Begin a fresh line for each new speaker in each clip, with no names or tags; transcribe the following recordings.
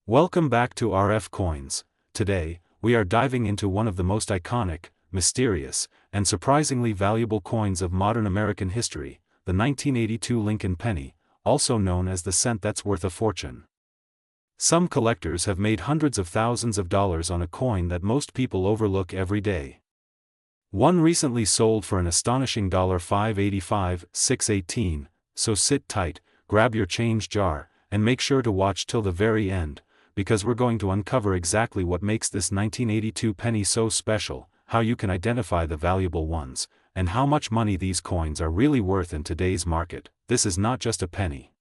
Welcome back to RF Coins. Today, we are diving into one of the most iconic, mysterious, and surprisingly valuable coins of modern American history, the 1982 Lincoln penny, also known as the cent that's worth a fortune. Some collectors have made hundreds of thousands of dollars on a coin that most people overlook every day. One recently sold for an astonishing $585, $618, so sit tight, grab your change jar, and make sure to watch till the very end, because we're going to uncover exactly what makes this 1982 penny so special, how you can identify the valuable ones, and how much money these coins are really worth in today's market. This is not just a penny.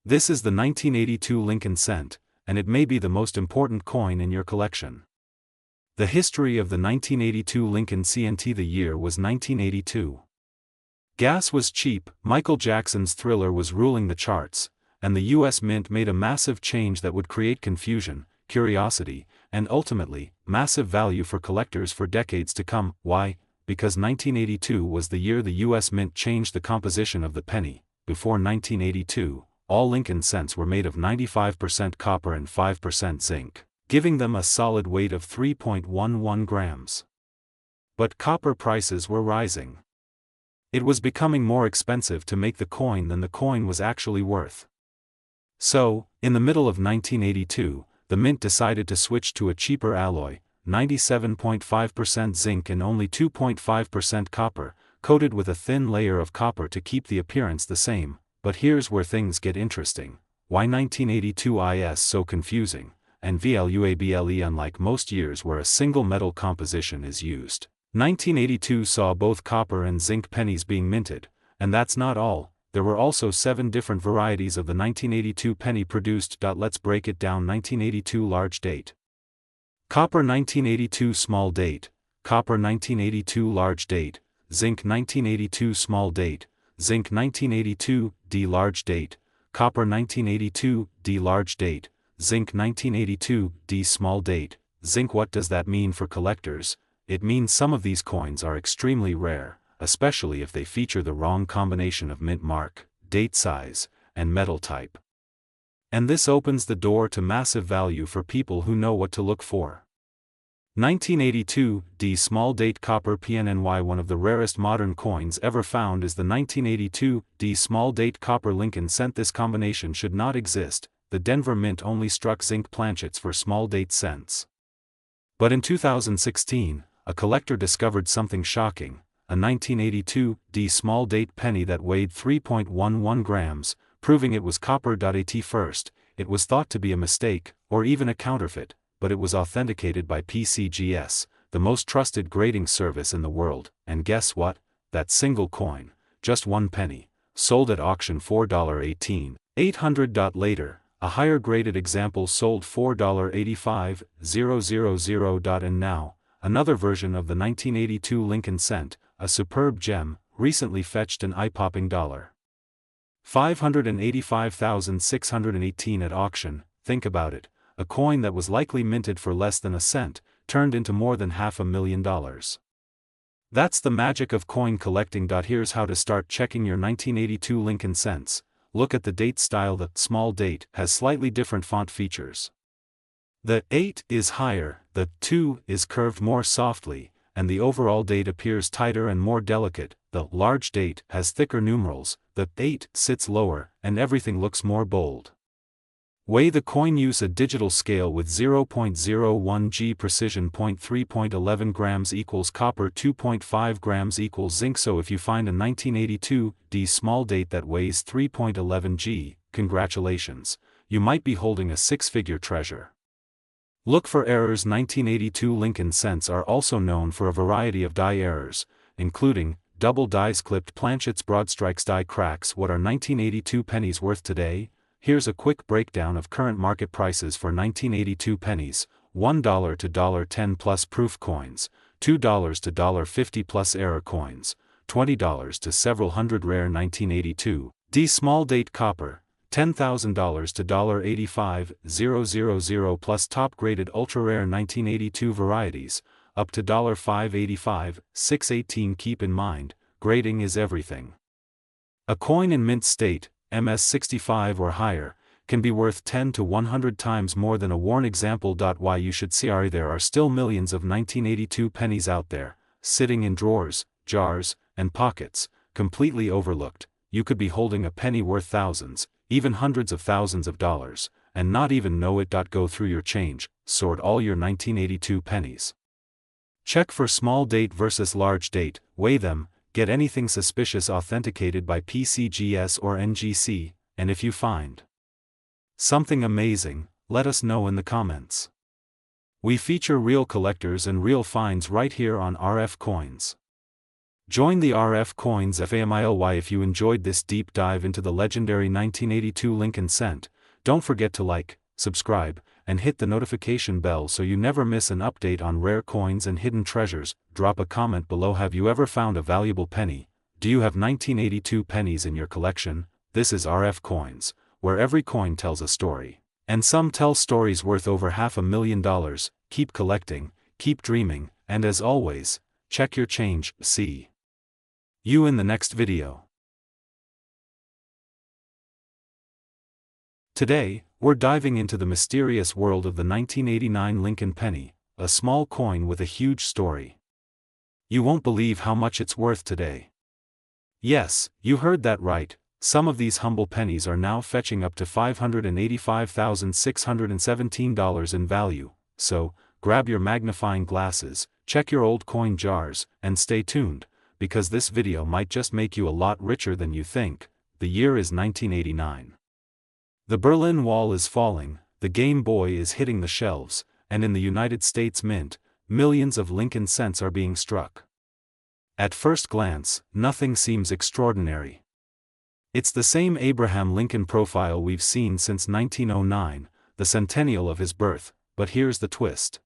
This is the 1982 Lincoln cent, and it may be the most important coin in your collection. The history of the 1982 Lincoln cent. The year was 1982. Gas was cheap, Michael Jackson's Thriller was ruling the charts, and the U.S. Mint made a massive change that would create confusion, curiosity, and ultimately, massive value for collectors for decades to come. Why? Because 1982 was the year the U.S. Mint changed the composition of the penny. Before 1982, all Lincoln cents were made of 95% copper and 5% zinc, giving them a solid weight of 3.11 grams. But copper prices were rising. It was becoming more expensive to make the coin than the coin was actually worth. So, in the middle of 1982, the Mint decided to switch to a cheaper alloy, 97.5% zinc and only 2.5% copper, coated with a thin layer of copper to keep the appearance the same. But here's where things get interesting. Why 1982 is so confusing, and valuable unlike most years where a single metal composition is used. 1982 saw both copper and zinc pennies being minted, and that's not all. There were also 7 different varieties of the 1982 penny produced. Let's break it down. 1982 large date. Copper 1982 small date, copper 1982 large date, zinc 1982 small date, zinc 1982 D large date, copper 1982 D large date, zinc 1982 D small date, zinc. What does that mean for collectors? It means some of these coins are extremely rare, especially if they feature the wrong combination of mint mark, date size, and metal type. And this opens the door to massive value for people who know what to look for. 1982 D small date copper PNNY. One of the rarest modern coins ever found is the 1982 D small date copper Lincoln cent. This combination should not exist. The Denver Mint only struck zinc planchets for small date cents. But in 2016, a collector discovered something shocking. A 1982 D small date penny that weighed 3.11 grams, proving it was copper. At first, it was thought to be a mistake, or even a counterfeit, but it was authenticated by PCGS, the most trusted grading service in the world, and guess what? That single coin, just 1 penny, sold at auction $4.18,800. Later, a higher graded example sold $4.85,000. And now, another version of the 1982 Lincoln cent, a superb gem, recently fetched an eye-popping $585,618 at auction. Think about it, a coin that was likely minted for less than a cent, turned into more than $500,000. That's the magic of coin collecting. Here's how to start checking your 1982 Lincoln cents. Look at the date style. The small date has slightly different font features. The 8 is higher, the 2 is curved more softly, and the overall date appears tighter and more delicate. The large date has thicker numerals, the 8 sits lower, and everything looks more bold. Weigh the coin. Use a digital scale with 0.01 g precision. 3.11 grams equals copper, 2.5 grams equals zinc. So if you find a 1982 D small date that weighs 3.11 g, congratulations, you might be holding a 6-figure treasure. Look for errors. 1982 Lincoln cents are also known for a variety of die errors, including double dies, clipped planchets, broad strikes, die cracks. What are 1982 pennies worth today? Here's a quick breakdown of current market prices for 1982 pennies: $1 to $10 plus proof coins, $2 to $50 plus error coins, $20 to several hundred rare 1982 D small date copper, $10,000 to $85,000 plus top-graded ultra-rare 1982 varieties, up to $585, $618. Keep in mind, grading is everything. A coin in mint state, MS65 or higher, can be worth 10 to 100 times more than a worn example. Why you should see there are still millions of 1982 pennies out there, sitting in drawers, jars, and pockets, completely overlooked. You could be holding a penny worth thousands, even hundreds of thousands of dollars, and not even know it. Go through your change, sort all your 1982 pennies. Check for small date versus large date, weigh them, get anything suspicious authenticated by PCGS or NGC, and if you find something amazing, let us know in the comments. We feature real collectors and real finds right here on RF Coins. Join the RF Coins family if you enjoyed this deep dive into the legendary 1982 Lincoln cent. Don't forget to like, subscribe, and hit the notification bell so you never miss an update on rare coins and hidden treasures. Drop a comment below. Have you ever found a valuable penny? Do you have 1982 pennies in your collection? This is RF Coins, where every coin tells a story. And some tell stories worth over $500,000. Keep collecting, keep dreaming, and as always, check your change. See you in the next video. Today, we're diving into the mysterious world of the 1989 Lincoln penny, a small coin with a huge story. You won't believe how much it's worth today. Yes, you heard that right. Some of these humble pennies are now fetching up to $585,617 in value, so, grab your magnifying glasses, check your old coin jars, and stay tuned, because this video might just make you a lot richer than you think. The year is 1989. The Berlin Wall is falling, the Game Boy is hitting the shelves, and in the United States Mint, millions of Lincoln cents are being struck. At first glance, nothing seems extraordinary. It's the same Abraham Lincoln profile we've seen since 1909, the centennial of his birth, but here's the twist.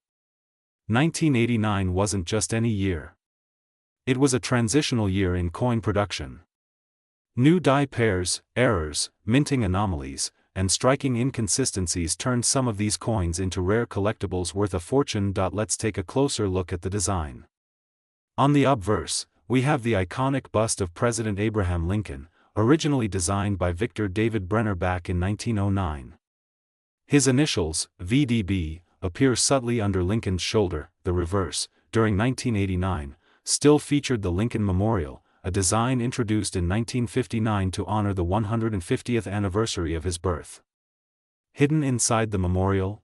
1989 wasn't just any year. It was a transitional year in coin production. New die pairs, errors, minting anomalies, and striking inconsistencies turned some of these coins into rare collectibles worth a fortune. Let's take a closer look at the design. On the obverse, we have the iconic bust of President Abraham Lincoln, originally designed by Victor David Brenner back in 1909. His initials, VDB, appear subtly under Lincoln's shoulder. The reverse, during 1989, still featured the Lincoln Memorial, a design introduced in 1959 to honor the 150th anniversary of his birth. Hidden inside the memorial?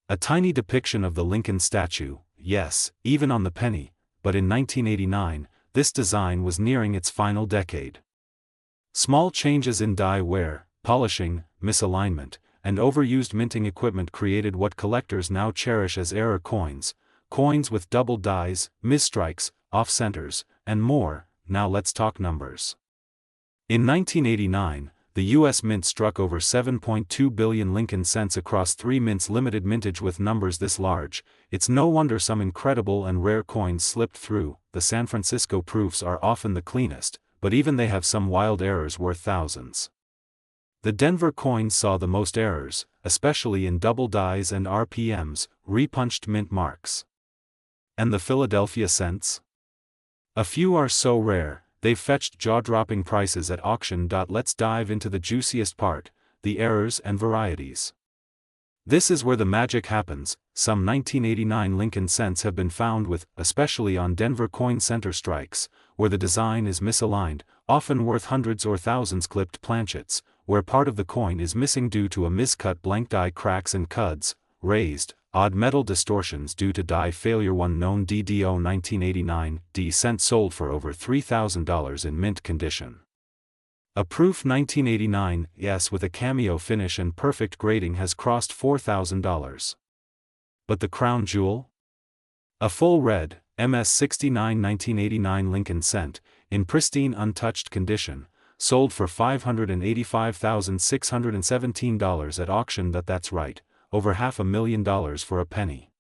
A tiny depiction of the Lincoln statue, yes, even on the penny, but in 1989, this design was nearing its final decade. Small changes in die wear, polishing, misalignment, and overused minting equipment created what collectors now cherish as error coins, coins with double dies, misstrikes, off-centers, and more. Now let's talk numbers. In 1989, the U.S. Mint struck over 7.2 billion Lincoln cents across 3 mints. Limited mintage with numbers this large. It's no wonder some incredible and rare coins slipped through. The San Francisco proofs are often the cleanest, but even they have some wild errors worth thousands. The Denver coins saw the most errors, especially in double dies and RPMs, repunched mint marks. And the Philadelphia cents? A few are so rare, they've fetched jaw-dropping prices at auction. Let's dive into the juiciest part, the errors and varieties. This is where the magic happens. Some 1989 Lincoln cents have been found with, especially on Denver coin center strikes, where the design is misaligned, often worth hundreds or thousands. Clipped planchets, where part of the coin is missing due to a miscut. Blank die cracks and cuds, raised, odd metal distortions due to die failure. One known DDO 1989 D cent sold for over $3,000 in mint condition. A proof 1989 yes with a cameo finish and perfect grading has crossed $4,000. But the crown jewel? A full red, MS-69 1989 Lincoln cent, in pristine untouched condition, sold for $585,617 at auction. That's right, over $500,000 for a penny.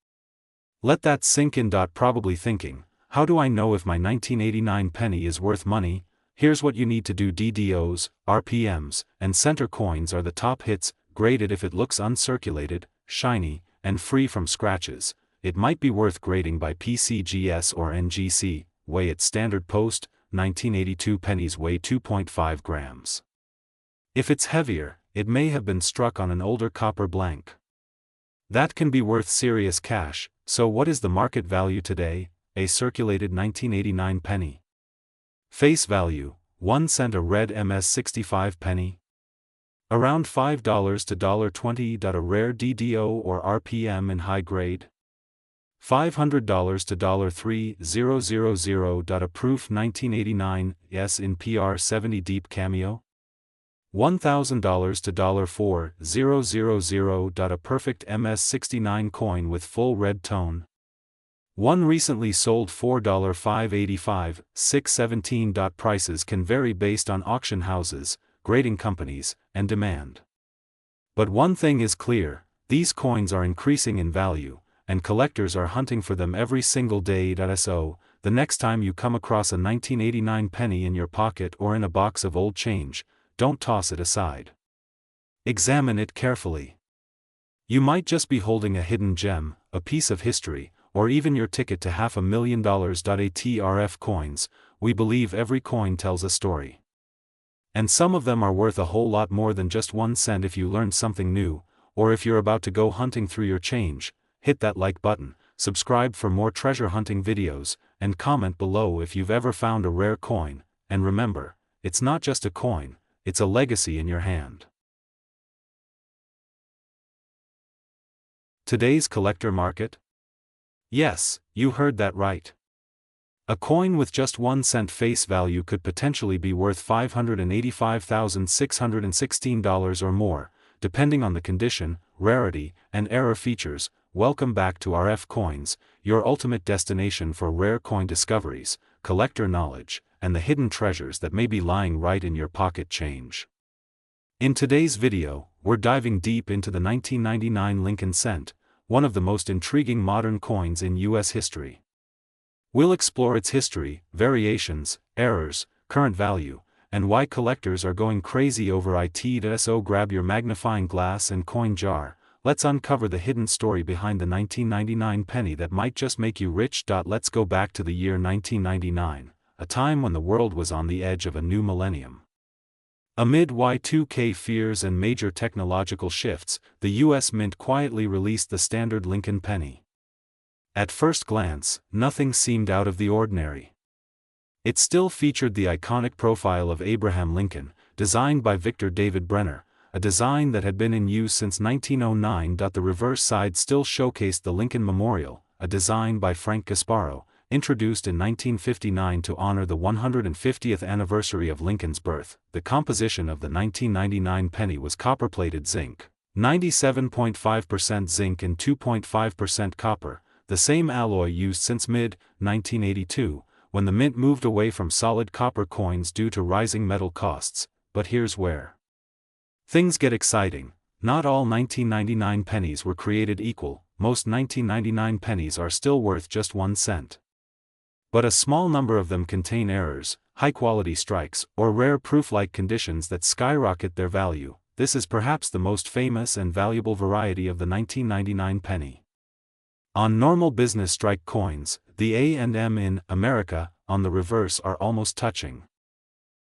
Let that sink in. Probably thinking, how do I know if my 1989 penny is worth money? Here's what you need to do. DDOs, RPMs, and center coins are the top hits. Graded if it looks uncirculated, shiny, and free from scratches. It might be worth grading by PCGS or NGC. Weigh at standard post, 1982 pennies weigh 2.5 grams. If it's heavier, it may have been struck on an older copper blank. That can be worth serious cash. So what is the market value today? A circulated 1989 penny. Face value, 1 cent. A red MS-65 penny. Around $5 to $20. A rare DDO or RPM in high grade. $500 to $3,000. A proof 1989 S in PR70 deep cameo. $1,000 to $4,000. A perfect MS-69 coin with full red tone. One recently sold $4,585, 617. Prices can vary based on auction houses, grading companies, and demand. But one thing is clear, these coins are increasing in value, and collectors are hunting for them every single day. So, the next time you come across a 1989 penny in your pocket or in a box of old change, don't toss it aside. Examine it carefully. You might just be holding a hidden gem, a piece of history, or even your ticket to $500,000. ATRF coins, we believe every coin tells a story. And some of them are worth a whole lot more than just 1 cent. If you learned something new, or if you're about to go hunting through your change, hit that like button, subscribe for more treasure hunting videos, and comment below if you've ever found a rare coin. And remember, it's not just a coin, it's a legacy in your hand. Today's collector market? Yes, you heard that right. A coin with just 1 cent face value could potentially be worth $585,616 or more, depending on the condition, rarity, and era features. Welcome back to RF Coins, your ultimate destination for rare coin discoveries, collector knowledge, and the hidden treasures that may be lying right in your pocket change. In today's video, we're diving deep into the 1999 Lincoln cent, one of the most intriguing modern coins in U.S. history. We'll explore its history, variations, errors, current value, and why collectors are going crazy over it. So grab your magnifying glass and coin jar, let's uncover the hidden story behind the 1999 penny that might just make you rich. Let's go back to the year 1999, a time when the world was on the edge of a new millennium. Amid Y2K fears and major technological shifts, the U.S. Mint quietly released the standard Lincoln penny. At first glance, nothing seemed out of the ordinary. It still featured the iconic profile of Abraham Lincoln, designed by Victor David Brenner, a design that had been in use since 1909. The reverse side still showcased the Lincoln Memorial, a design by Frank Gasparo, introduced in 1959 to honor the 150th anniversary of Lincoln's birth. The composition of the 1999 penny was copper-plated zinc, 97.5% zinc and 2.5% copper, the same alloy used since mid-1982, when the mint moved away from solid copper coins due to rising metal costs. But here's where things get exciting. Not all 1999 pennies were created equal. Most 1999 pennies are still worth just 1 cent. But a small number of them contain errors, high-quality strikes, or rare proof-like conditions that skyrocket their value. This is perhaps the most famous and valuable variety of the 1999 penny. On normal business strike coins, the A and M in America, on the reverse are almost touching.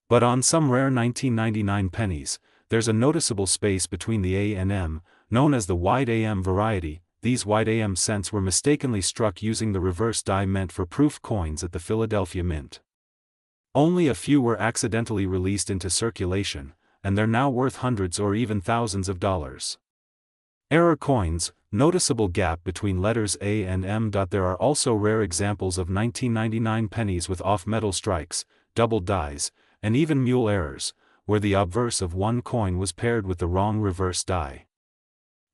But on some rare 1999 pennies, there's a noticeable space between the A and M, known as the wide AM variety. These wide AM cents were mistakenly struck using the reverse die meant for proof coins at the Philadelphia Mint. Only a few were accidentally released into circulation, and they're now worth hundreds or even thousands of dollars. Error coins, noticeable gap between letters A and M. There are also rare examples of 1999 pennies with off-metal strikes, double dies, and even mule errors, where the obverse of one coin was paired with the wrong reverse die.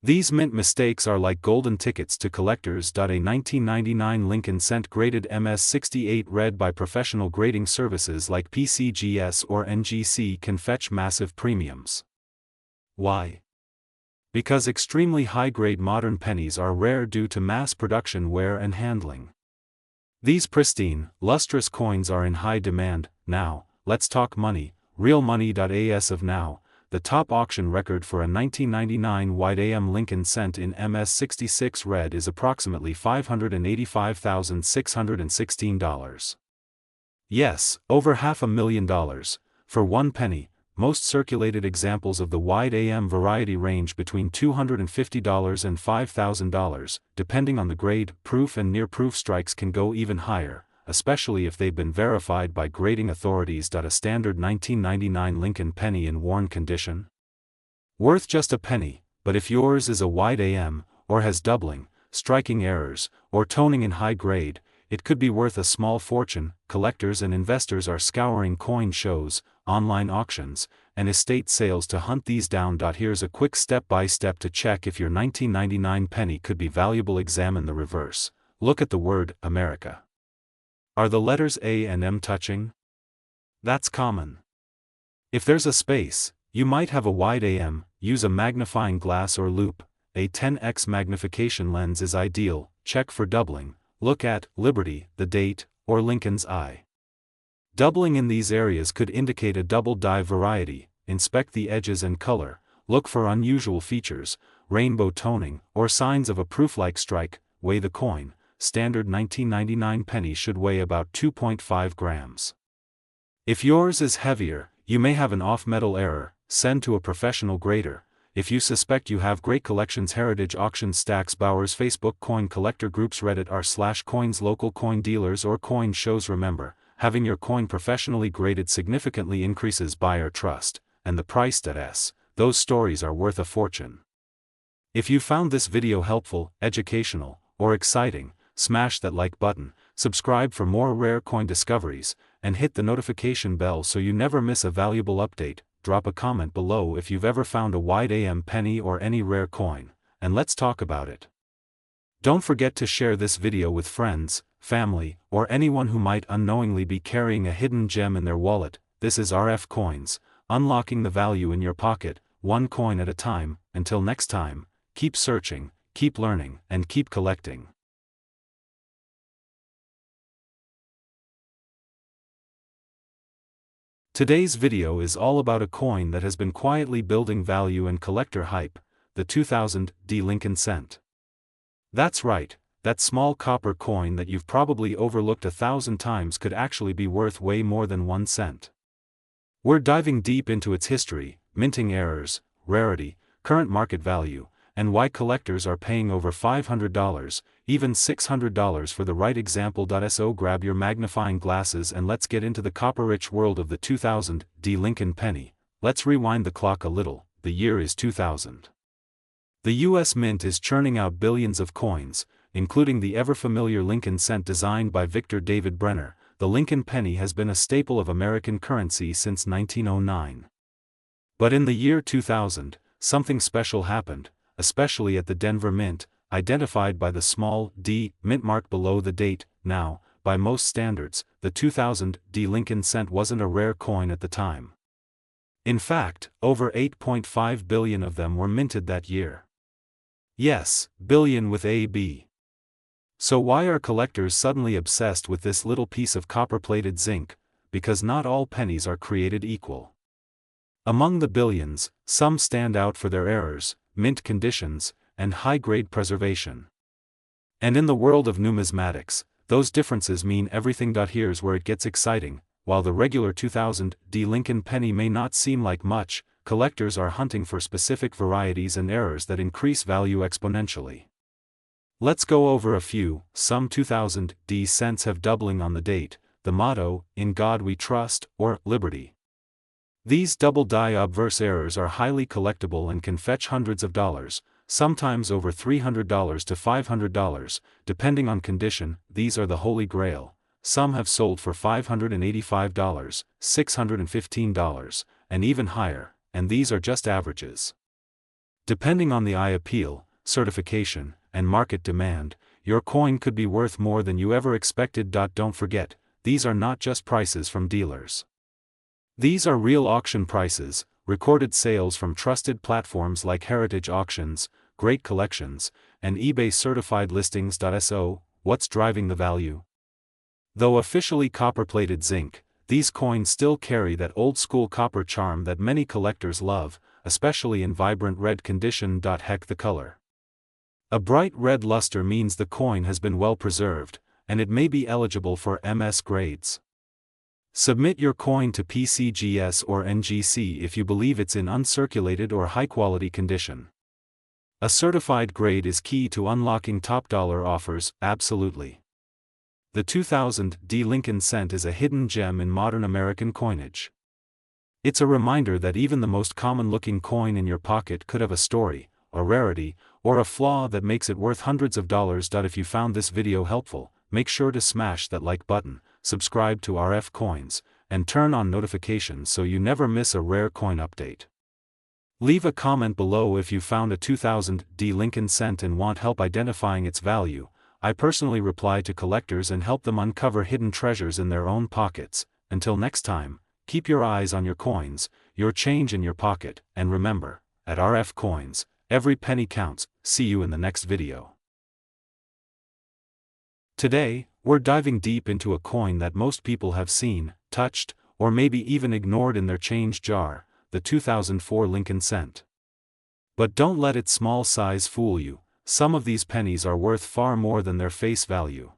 These mint mistakes are like golden tickets to collectors. A 1999 Lincoln cent graded MS-68 read by professional grading services like PCGS or NGC can fetch massive premiums. Why? Because extremely high-grade modern pennies are rare due to mass production wear and handling. These pristine, lustrous coins are in high demand. Now, let's talk money. Real money. As of now, the top auction record for a 1999 wide AM Lincoln cent in MS-66 red is approximately $585,616. Yes, over $500,000, for one penny, most circulated examples of the wide AM variety range between $250 and $5,000, depending on the grade. Proof and near-proof strikes can go even higher, especially if they've been verified by grading authorities. A standard 1999 Lincoln penny in worn condition? Worth just a penny, but if yours is a wide AM, or has doubling, striking errors, or toning in high grade, it could be worth a small fortune. Collectors and investors are scouring coin shows, online auctions, and estate sales to hunt these down. Here's a quick step-by-step to check if your 1999 penny could be valuable. Examine the reverse. Look at the word America. Are the letters A and M touching? That's common. If there's a space, you might have a wide AM. Use a magnifying glass or loupe. A 10x magnification lens is ideal. Check for doubling. Look at Liberty, the date, or Lincoln's eye. Doubling in these areas could indicate a double die variety. Inspect the edges and color. Look for unusual features, rainbow toning, or signs of a proof-like strike. Weigh the coin. Standard 1999 penny should weigh about 2.5 grams. If yours is heavier, you may have an off-metal error. Send to a professional grader. If you suspect you have great collections, Heritage Auctions, Stacks, Bowers, Facebook Coin Collector Groups, Reddit r/coins, local coin dealers or coin shows. Remember, having your coin professionally graded significantly increases buyer trust, and the price. Those stories are worth a fortune. If you found this video helpful, educational, or exciting, smash that like button, subscribe for more rare coin discoveries, and hit the notification bell so you never miss a valuable update. Drop a comment below if you've ever found a wide AM penny or any rare coin, and let's talk about it. Don't forget to share this video with friends, family, or anyone who might unknowingly be carrying a hidden gem in their wallet. This is RF Coins, unlocking the value in your pocket, one coin at a time. Until next time, keep searching, keep learning, and keep collecting. Today's video is all about a coin that has been quietly building value and collector hype, the 2000 Lincoln cent. That's right, that small copper coin that you've probably overlooked 1,000 times could actually be worth way more than 1 cent. We're diving deep into its history, minting errors, rarity, current market value, and why collectors are paying over $500, even $600 for the right example. So grab your magnifying glasses and let's get into the copper-rich world of the 2000 Lincoln penny. Let's rewind the clock a little. The year is 2000. The U.S. Mint is churning out billions of coins, including the ever-familiar Lincoln cent designed by Victor David Brenner. The Lincoln penny has been a staple of American currency since 1909. But in the year 2000, something special happened, especially at the Denver Mint, identified by the small d mint mark below the date. Now, by most standards, the 2000 Lincoln cent wasn't a rare coin at the time. In fact, over 8.5 billion of them were minted that year. Yes, billion with a B. So why are collectors suddenly obsessed with this little piece of copper-plated zinc? Because not all pennies are created equal. Among the billions, some stand out for their errors, mint conditions, and high-grade preservation. And in the world of numismatics, those differences mean everything. Here's where it gets exciting. While the regular 2000 Lincoln penny may not seem like much, collectors are hunting for specific varieties and errors that increase value exponentially. Let's go over a few. Some 2000 cents have doubling on the date, the motto, "In God We Trust," or Liberty. These double die obverse errors are highly collectible and can fetch hundreds of dollars, sometimes over $300 to $500, depending on condition. These are the holy grail. Some have sold for $585, $615, and even higher, and these are just averages. Depending on the eye appeal, certification, and market demand, your coin could be worth more than you ever expected. Don't forget, these are not just prices from dealers. These are real auction prices, recorded sales from trusted platforms like Heritage Auctions, Great Collections, and eBay certified listings. So, what's driving the value? Though officially copper-plated zinc, these coins still carry that old-school copper charm that many collectors love, especially in vibrant red condition. Heck the color. A bright red luster means the coin has been well preserved, and it may be eligible for MS grades. Submit your coin to PCGS or NGC if you believe it's in uncirculated or high-quality condition. A certified grade is key to unlocking top dollar offers, absolutely. The 2000 D Lincoln cent is a hidden gem in modern American coinage. It's a reminder that even the most common-looking coin in your pocket could have a story, a rarity, or a flaw that makes it worth hundreds of dollars. If you found this video helpful, make sure to smash that like button, subscribe to RF Coins, and turn on notifications so you never miss a rare coin update. Leave a comment below if you found a 2000 D Lincoln cent and want help identifying its value. I personally reply to collectors and help them uncover hidden treasures in their own pockets. Until next time, keep your eyes on your coins, your change in your pocket, and remember, at RF Coins, every penny counts. See you in the next video. Today, we're diving deep into a coin that most people have seen, touched, or maybe even ignored in their change jar, the 2004 Lincoln cent. But don't let its small size fool you. Some of these pennies are worth far more than their face value.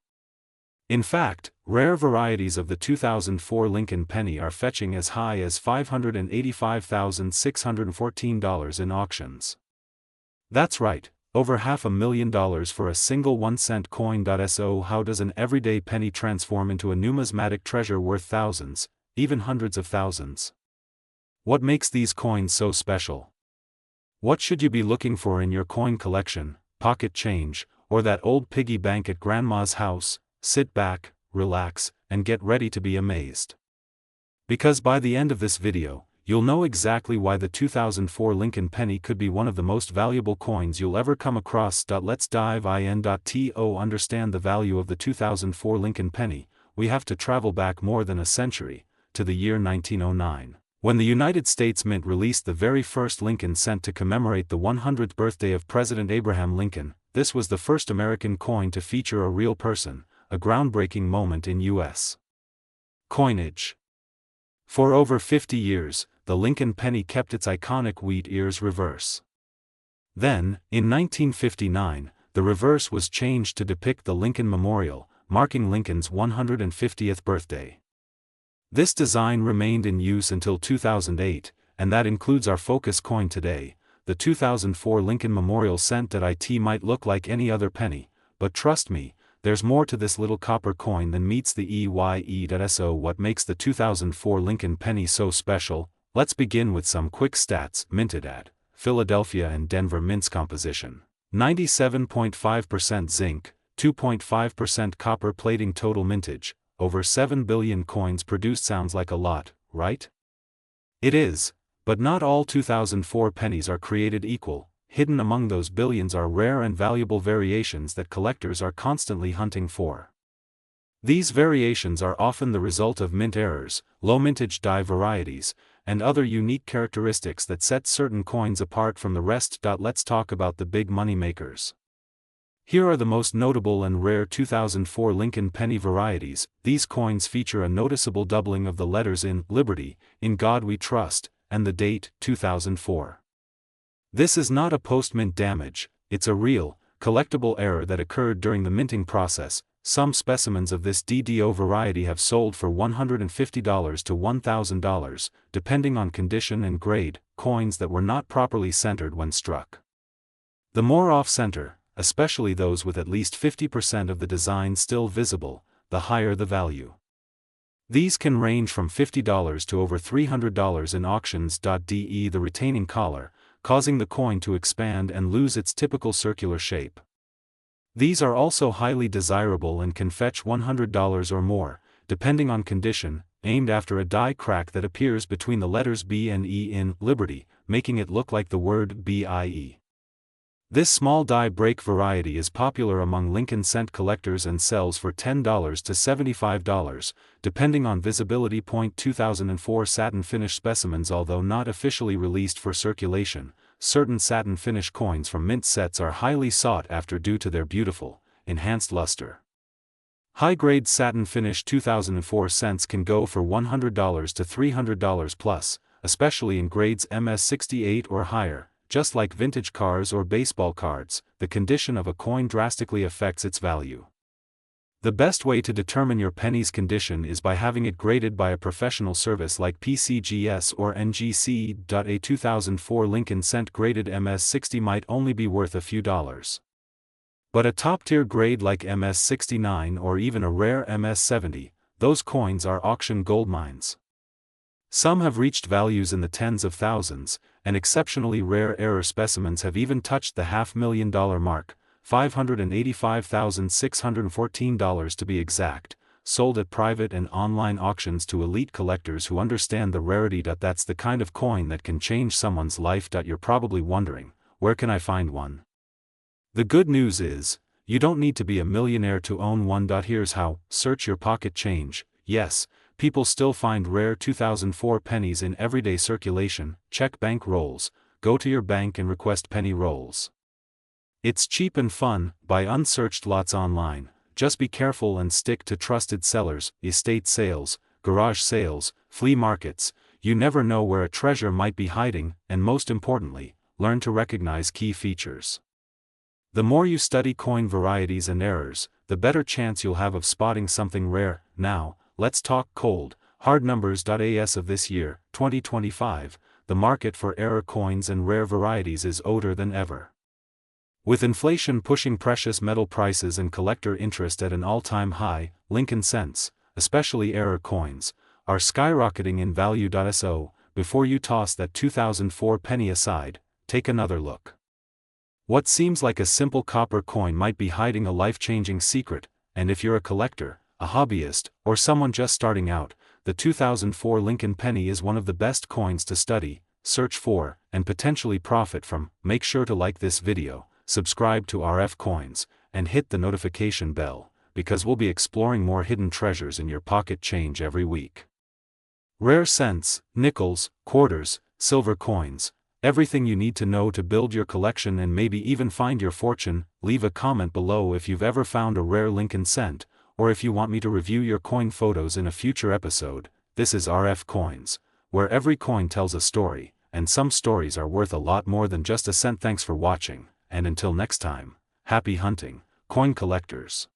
In fact, rare varieties of the 2004 Lincoln penny are fetching as high as $585,614 in auctions. That's right, over $500,000 for a single 1-cent coin. So how does an everyday penny transform into a numismatic treasure worth thousands, even hundreds of thousands? What makes these coins so special? What should you be looking for in your coin collection, pocket change, or that old piggy bank at grandma's house? Sit back, relax, and get ready to be amazed. Because by the end of this video, you'll know exactly why the 2004 Lincoln penny could be one of the most valuable coins you'll ever come across. Let's dive in. To understand the value of the 2004 Lincoln penny, we have to travel back more than a century, to the year 1909. When the United States Mint released the very first Lincoln cent to commemorate the 100th birthday of President Abraham Lincoln, this was the first American coin to feature a real person, a groundbreaking moment in U.S. coinage. For over 50 years, the Lincoln penny kept its iconic wheat ears reverse. Then, in 1959, the reverse was changed to depict the Lincoln Memorial, marking Lincoln's 150th birthday. This design remained in use until 2008, and that includes our focus coin today, the 2004 Lincoln Memorial cent. It might look like any other penny, but trust me, there's more to this little copper coin than meets the eye. So what makes the 2004 Lincoln penny so special? Let's begin with some quick stats. Minted at Philadelphia and Denver mints composition: 97.5% zinc, 2.5% copper plating. Total mintage: over 7 billion coins produced. Sounds like a lot, right? It is, but not all 2004 pennies are created equal. Hidden among those billions are rare and valuable variations that collectors are constantly hunting for. These variations are often the result of mint errors, low mintage die varieties, and other unique characteristics that set certain coins apart from the rest. Let's talk about the big money makers. Here are the most notable and rare 2004 Lincoln penny varieties. These coins feature a noticeable doubling of the letters in Liberty, In God We Trust, and the date, 2004. This is not a post-mint damage, it's a real, collectible error that occurred during the minting process. Some specimens of this DDO variety have sold for $150 to $1,000, depending on condition and grade. Coins that were not properly centered when struck. The more off-center, especially those with at least 50% of the design still visible, the higher the value. These can range from $50 to over $300 in auctions. The retaining collar, causing the coin to expand and lose its typical circular shape. These are also highly desirable and can fetch $100 or more, depending on condition, aimed after a die crack that appears between the letters B and E in Liberty, making it look like the word BIE. This small die break variety is popular among Lincoln cent collectors and sells for $10 to $75, depending on visibility. 2004 satin finish specimens. Although not officially released for circulation, certain satin finish coins from mint sets are highly sought after due to their beautiful, enhanced luster. High-grade satin finish 2004 cents can go for $100 to $300 plus, especially in grades MS68 or higher. Just like vintage cars or baseball cards, the condition of a coin drastically affects its value. The best way to determine your penny's condition is by having it graded by a professional service like PCGS or NGC. A 2004 Lincoln Cent graded MS60 might only be worth a few dollars. But a top-tier grade like MS69 or even a rare MS70, those coins are auction goldmines. Some have reached values in the tens of thousands, and exceptionally rare error specimens have even touched the $500,000 mark, $585,614 to be exact, sold at private and online auctions to elite collectors who understand the rarity. That's the kind of coin that can change someone's life. You're probably wondering, where can I find one? The good news is, you don't need to be a millionaire to own one. Here's how: search your pocket change. Yes, people still find rare 2004 pennies in everyday circulation. Check bank rolls, go to your bank and request penny rolls. It's cheap and fun. Buy unsearched lots online. Just be careful and stick to trusted sellers, estate sales, garage sales, flea markets. You never know where a treasure might be hiding, and most importantly, learn to recognize key features. The more you study coin varieties and errors, the better chance you'll have of spotting something rare. Now, let's talk cold, hard numbers. As of this year, 2025, the market for error coins and rare varieties is older than ever. With inflation pushing precious metal prices and collector interest at an all-time high, Lincoln Cents, especially error coins, are skyrocketing in value. So, before you toss that 2004 penny aside, take another look. What seems like a simple copper coin might be hiding a life-changing secret, and if you're a collector, a hobbyist, or someone just starting out, the 2004 Lincoln penny is one of the best coins to study, search for, and potentially profit from. Make sure to like this video, subscribe to RF Coins, and hit the notification bell, because we'll be exploring more hidden treasures in your pocket change every week. Rare cents, nickels, quarters, silver coins, everything you need to know to build your collection and maybe even find your fortune. Leave a comment below if you've ever found a rare Lincoln Cent, or if you want me to review your coin photos in a future episode. This is RF Coins, where every coin tells a story, and some stories are worth a lot more than just a cent. Thanks for watching, and until next time, happy hunting, coin collectors.